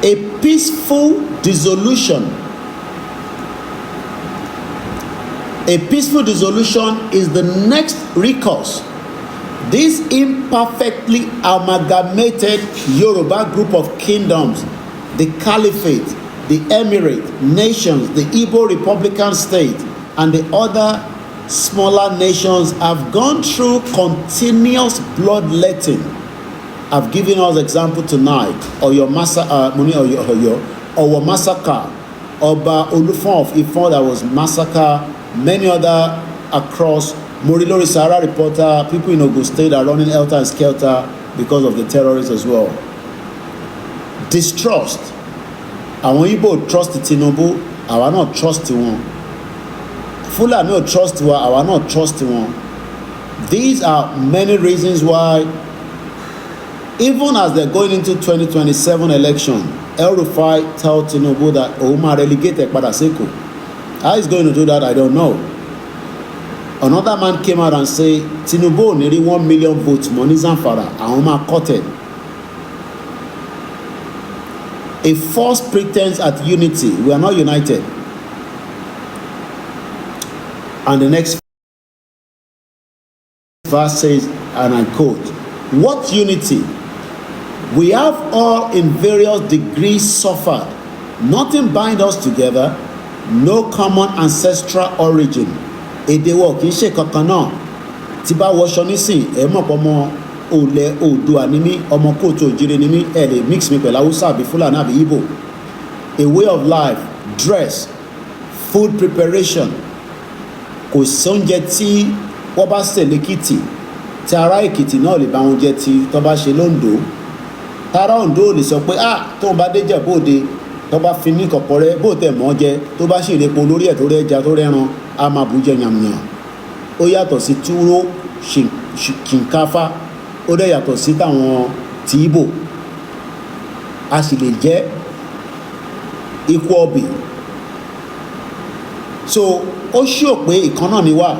"A peaceful dissolution. A peaceful dissolution is the next recourse. This imperfectly amalgamated Yoruba group of kingdoms, the Caliphate, the Emirate, nations, the Igbo Republican state, and the other smaller nations have gone through continuous bloodletting. I've given us example tonight. Oyo massacre, Oba Olufon of Ifon that was massacred, many other across. Morilori Sahara reporter, people in Ogun State are running helter and skelter because of the terrorists as well. Distrust. Àwọn Igbo trust Tinubu, àwa náà trust wọn. Fulani ò trust wa, àwa náà trust wọn. These are many reasons why, even as they're going into 2027 election, El Rufai tell Tinubu that òun máa relegate padà sẹ́kọ̀ọ́. How he's going to do that, I don't know. Another man came out and say Tinubu nearly 1 million votes mọ́ ní Zamfara, àwọn máa cut it. A false pretense at unity. We are not united. And the next verse says, and I quote, "What unity? We have all in various degrees suffered. Nothing binds us together, no common ancestral origin." Èdè wa kì í ṣe kankan náà. Tí bá wọṣọ nísìn, ẹ mọ̀ pé ọmọ Olè Oòduà ni mí, ọmọ kóòtù òjìrè ni mí, ẹ lè mix mi pẹ̀lú Hausa àbí Fulani àbí Igbo. A way of life, dress, food preparation. Kò sí oúnjẹ tí wọ́n bá sè lẹ́kìtì tí ará Èkìtì náà lè bá wọn jẹ tí tó bá ṣe lóńdó. Tara Oǹdó lè sọ pé tó bá dé Ìjẹ̀bú-Òde tó bá fi ní kọ̀pọ̀ rẹ bó tẹ̀ mọ́ jẹ tó bá ṣe ìrẹ́pọ̀ lórí ẹ̀ tó rẹ́ja tó rẹ́ran a máa bù jẹ yàmùyàn. Ó yàtọ̀ sí túró ṣìǹkáfá, ó dẹ̀ yàtọ̀ sí táwọn tí Ìgbò. A sì lè jẹ́ ikú ọbẹ̀. So ó ṣíò pé ìkan náà ni wà.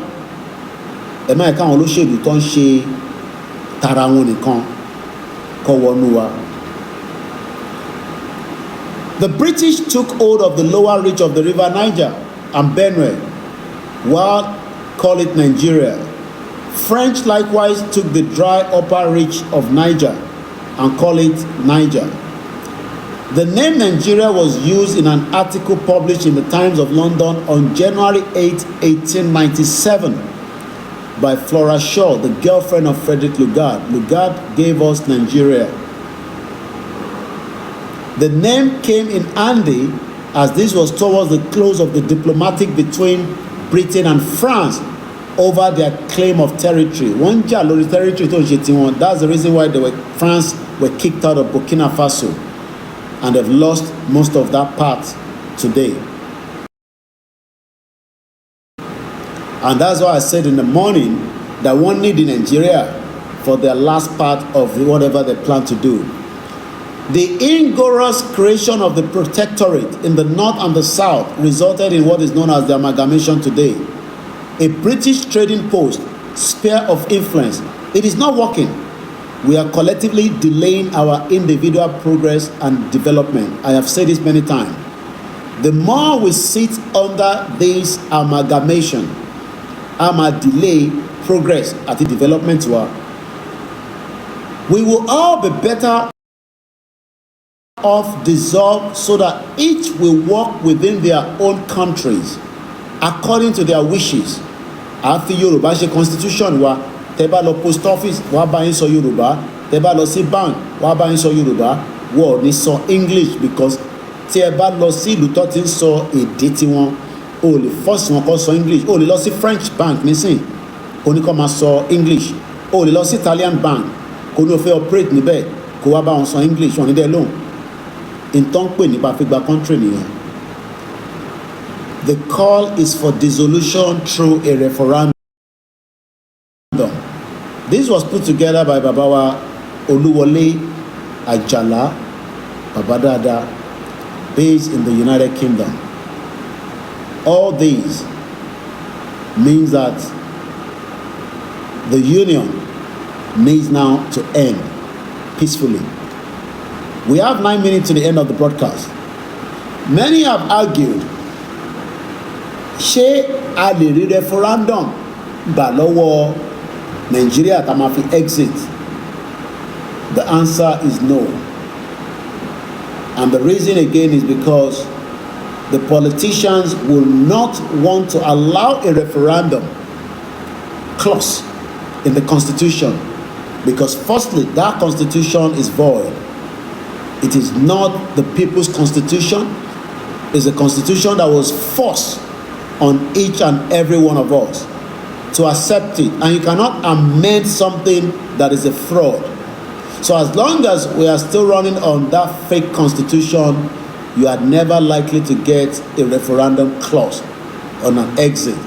Ẹ má ẹ̀ka àwọn olóṣèlú tó ń ṣe tara wọn nìkan kọ́ wọnú wa. The British took hold of the lower reach of the river Niger and Benue, while call it Nigeria. French likewise took the dry upper reach of Niger and call it Niger. The name Nigeria was used in an article published in the Times of London on January 8, 1897 by Flora Shaw, the girlfriend of Frederick Lugard. Lugard gave us Nigeria. The name came in handy as this was towards the close of the diplomatic between Britain and France over their claim of territory. One jà lórí territory tó ń ṣe tiwọn. That's the reason why France were kicked out of Burkina Faso, and they've lost most of that part today. And that's why I said in the morning that one need in Nigeria for their last part of whatever they plan to do. The ingenious creation of the protectorate in the north and the south resulted in what is known as the amalgamation today. A British trading post, sphere of influence. It is not working. We are collectively delaying our individual progress and development. I have said this many times. The more we sit under this amalgamation, delay progress at the development work, we will all be better off dissolved so that each will work within their own countries according to their wishes. Àfi Yorùbá ṣe constitution wa, tẹ́ bá lọ post office wá bá yín sọ Yorùbá, tẹ́ bá lọ sí bank wá bá yín sọ Yorùbá, wọ́n ò ní sọ English because tí ẹ bá lọ sí ìlú tó ti ń sọ èdè tiwọn, o lè force wọn kó sọ English. O lè lọ sí French bank nísìn, kò ní kó máa sọ English. O lè lọ sí Italian bank, kò ní o fẹ́ operate níbẹ̀, kó wá bá wọn sọ English, wọn ní dẹ́ lóhùn. Ìtàn pè nípa fígba country nìyẹn. The call is for dissolution through a referendum. This was put together by Babawa Oluwole Ajala, Babadada, based in the United Kingdom. All these means that the union needs now to end peacefully. We have 9 minutes to the end of the broadcast. Many have argued, ṣé a lè rí referendum gbà lọ́wọ́ Nigeria tá máa fi exit? The answer is no. And the reason again is because the politicians will not want to allow a referendum clause in the constitution, because firstly, that constitution is void. It is not the people's constitution. It's a constitution that was forced on each and every one of us to accept it, and you cannot amend something that is a fraud. So as long as we are still running on that fake constitution, you are never likely to get a referendum clause on an exit.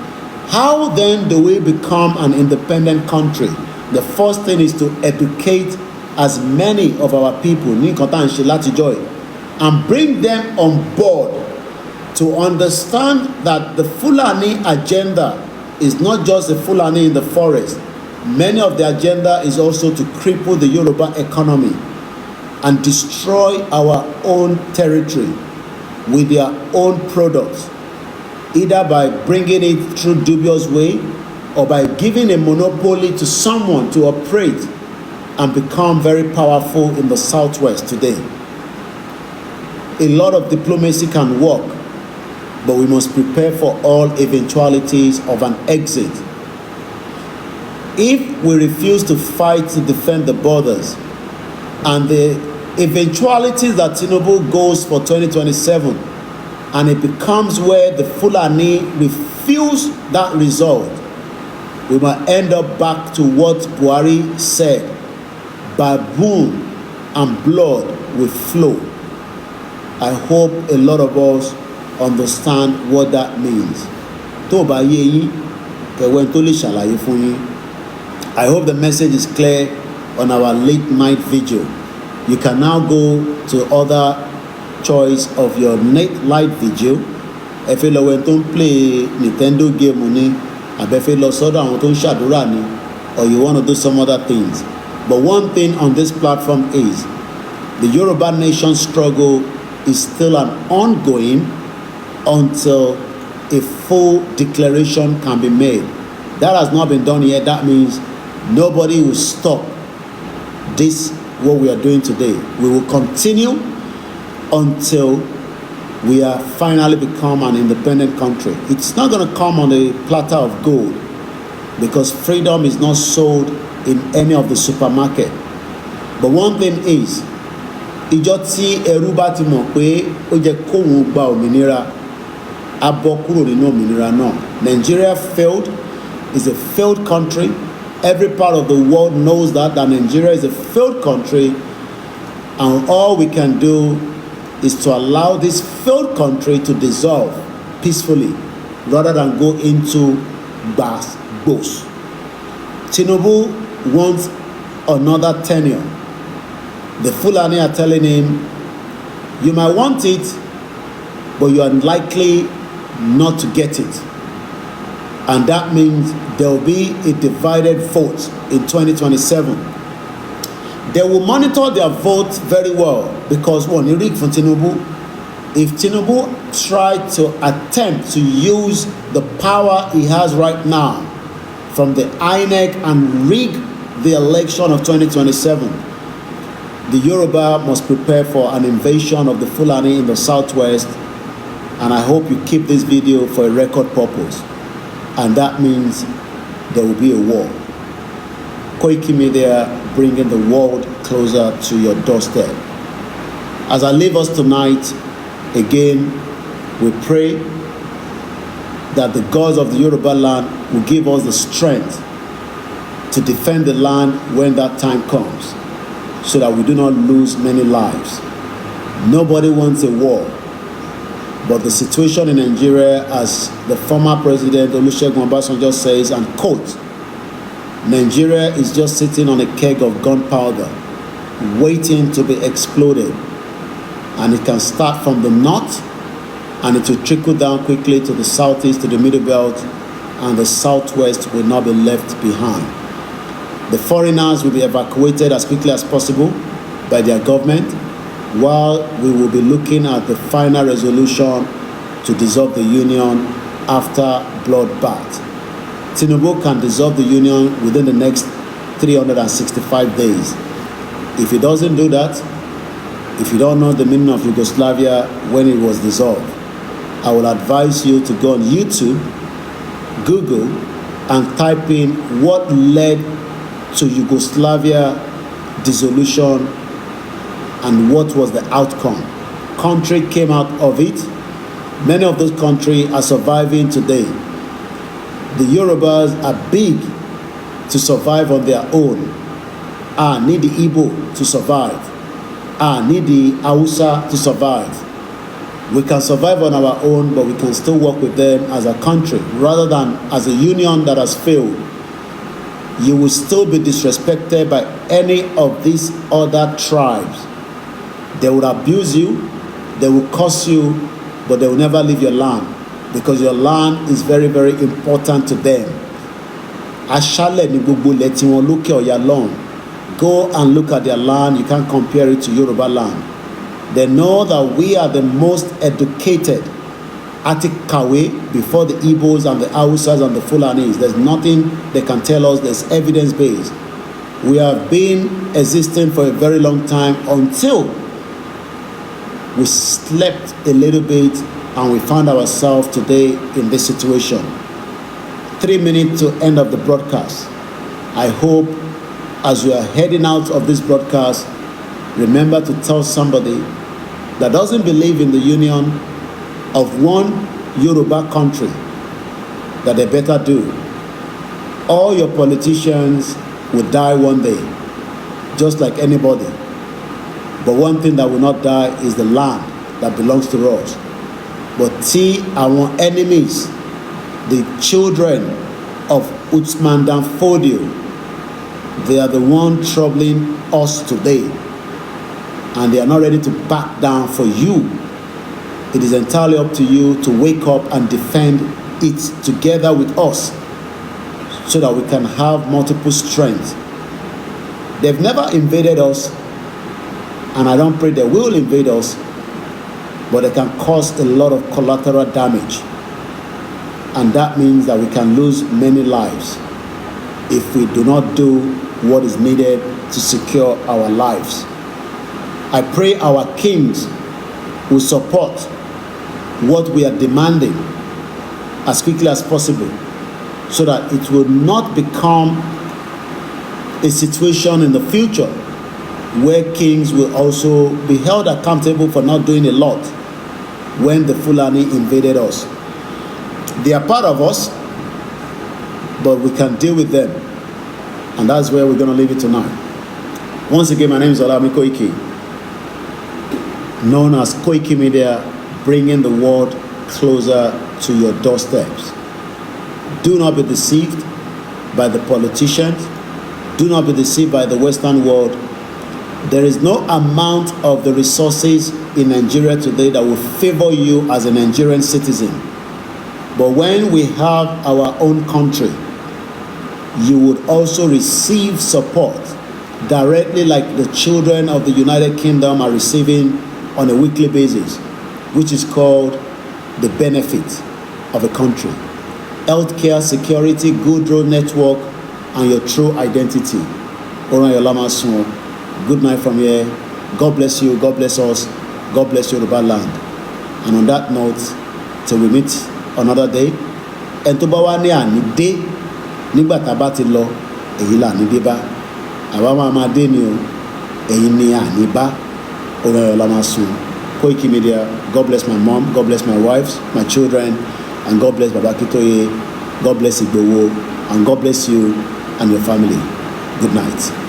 How then do we become an independent country? The first thing is to educate as many of our people and bring them on board to understand that the Fulani agenda is not just the Fulani in the forest. Many of the agenda is also to cripple the Yoruba economy and destroy our own territory with their own products, either by bringing it through dubious way or by giving a monopoly to someone to operate and become very powerful in the southwest today. A lot of diplomacy can work, but we must prepare for all eventualities of an exit. If we refuse to fight to defend the borders and the eventualities that Tinubu goes for 2027 and it becomes where the Fulani refuse that result, we might end up back to what Buhari said: baboon and blood will flow. I hope a lot of us understand what that means. Tó bá yé yín, kẹ̀wẹ́ tó lè ṣàlàyé fún yín. I hope the message is clear on our late night vigil. You can now go to other choice of your late night vigil. Ẹ fẹ́ lọ wẹ́n tó ń play Nintendo game ni, àbẹ́ fẹ́ lọ sọ́dọ̀ àwọn tó ń ṣàdúrà ni, or you want to do some other things. But one thing on this platform is the Yoruba nation struggle is still an ongoing until a full declaration can be made. That has not been done yet. That means nobody will stop this, what we are doing today. We will continue until we are finally become an independent country. It's not going to come on a platter of gold, because freedom is not sold in any of the supermarket. But one thing is, ìjọ tí ẹrú bá ti mọ̀ pé ó jẹ́ kóhun gba òmìnira, á bọ́ kúrò nínú òmìnira náà. Nigeria failed, is a failed country. Every part of the world knows that Nigeria is a failed country, and all we can do is to allow this failed country to dissolve peacefully rather than go into gbas. Tinubu wants another tenure. The Fulani are telling him, you might want it, but you are likely not to get it. And that means there will be a divided vote in 2027. They will monitor their vote very well, because one, you read from Tinubu, if Tinubu tried to attempt to use the power he has right now from the INEC and rig the election of 2027, the Yoruba must prepare for an invasion of the Fulani in the southwest. And I hope you keep this video for a record purpose. And that means there will be a war. Koiki Media, bringing the world closer to your doorstep. As I leave us tonight, again, we pray that the gods of the Yoruba land will give us the strength to defend the land when that time comes, so that we do not lose many lives. Nobody wants a war, but the situation in Nigeria, as the former president Olusegun Obasanjo says, and quote, Nigeria is just sitting on a keg of gunpowder, waiting to be exploded. and it can start from the north, and it will trickle down quickly to the southeast, to the middle belt, and the southwest will not be left behind. The foreigners will be evacuated as quickly as possible by their government, while we will be looking at the final resolution to dissolve the union after bloodbath. Tinubu can dissolve the union within the next 365 days. If he doesn't do that, if you don't know the meaning of Yugoslavia when it was dissolved, I will advise you to go on YouTube, Google, and type in what led to Yugoslavia dissolution and what was the outcome. Country came out of it. Many of those countries are surviving today. The Yorubas are big to survive on their own. Need the Igbo to survive. Need the Hausa to survive. We can survive on our own, but we can still work with them as a country rather than as a union that has failed. You will still be disrespected by any of these other tribes. They will abuse you, they will curse you, but they will never leave your land because your land is very, very important to them. Ashale ni gbogbo ilẹ̀ tí wọ́n lókè Ọya long. Go and look at their land. You can't compare it to Yoruba land. They know that we are the most educated Atikawe before the Igbos and the Hausas and the Fulanis. There's nothing they can tell us. There's evidence-based. We have been existing for a very long time until we slept a little bit and we found ourselves today in this situation. 3 minutes to end of the broadcast. I hope as we are heading out of this broadcast, remember to tell somebody that doesn't believe in the union of one Yoruba country that they better do. All your politicians will die one day, just like anybody. But one thing that will not die is the land that belongs to us. But see our enemies, the children of Uthman Dan Fodio, they are the ones troubling us today. And they are not ready to back down for you. It is entirely up to you to wake up and defend it together with us so that we can have multiple strengths. They've never invaded us, and I don't pray they will invade us, but they can cause a lot of collateral damage. And that means that we can lose many lives if we do not do what is needed to secure our lives. I pray our kings will support what we are demanding as quickly as possible so that it will not become a situation in the future where kings will also be held accountable for not doing a lot when the Fulani invaded us. They are part of us, but we can deal with them. And that's where we're going to leave it tonight. Once again, my name is OLAYOMI KOIKI, known as Koiki Media, bringing the world closer to your doorsteps. Do not be deceived by the politicians. Do not be deceived by the Western world. There is no amount of the resources in Nigeria today that will favor you as a Nigerian citizen. But when we have our own country, you would also receive support directly like the children of the United Kingdom are receiving on a weekly basis, which is called the benefit of a country. Healthcare, security, good road network, and your true identity. Good night from here. God bless you, God bless us, God bless Yoruba land. And on that note, till we meet another day, and to bawa ni ani de nígbà tá bá ti lọ èyí là ní dé bá àwa máa dé ni o èyí ni ani bá ọ̀rọ̀ la máa sùn. Koiki Media, God bless my mom, God bless my wives, my children, and God bless Baba Kitoye, God bless IGBOHO, and God bless you and your family. Good night.